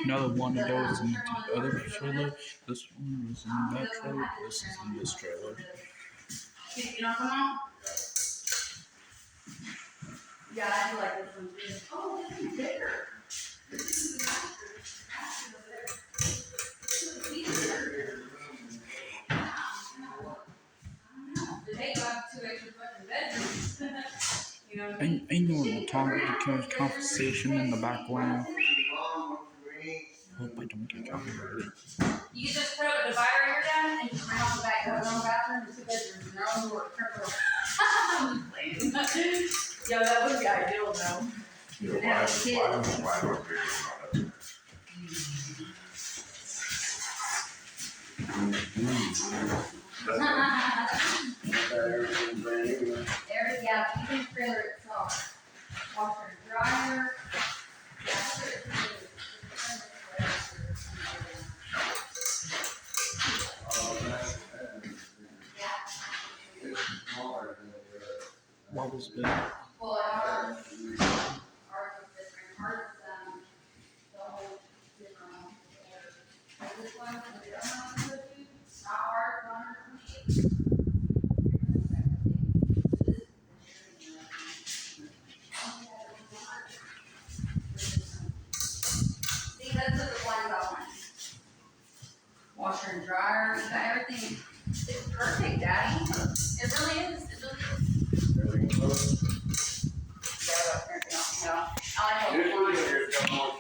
Another one goes into the other trailer. This one is in that trailer. This is in this trailer. You know, come on. Yeah, I do like this one too. Oh, this is bigger. They got 2 extra fucking bedrooms. You know what I mean? I know the conversation in the background. Hope I don't get copyrighted. You just put a divider here down and just bring off the back. Have their own bathroom and 2 bedrooms and their own door. I'm playing. Yo, that would be ideal though. You could have kids. Yeah, even trailer itself. Washer and dryer. What was good? Well, ours is different. Ours is the whole different. Like this one, the other one, not ours, 100%. See, that's what the one about one. Washer and dryer, you got everything. It's perfect, Daddy. It really is. It really is. Yeah, I like it.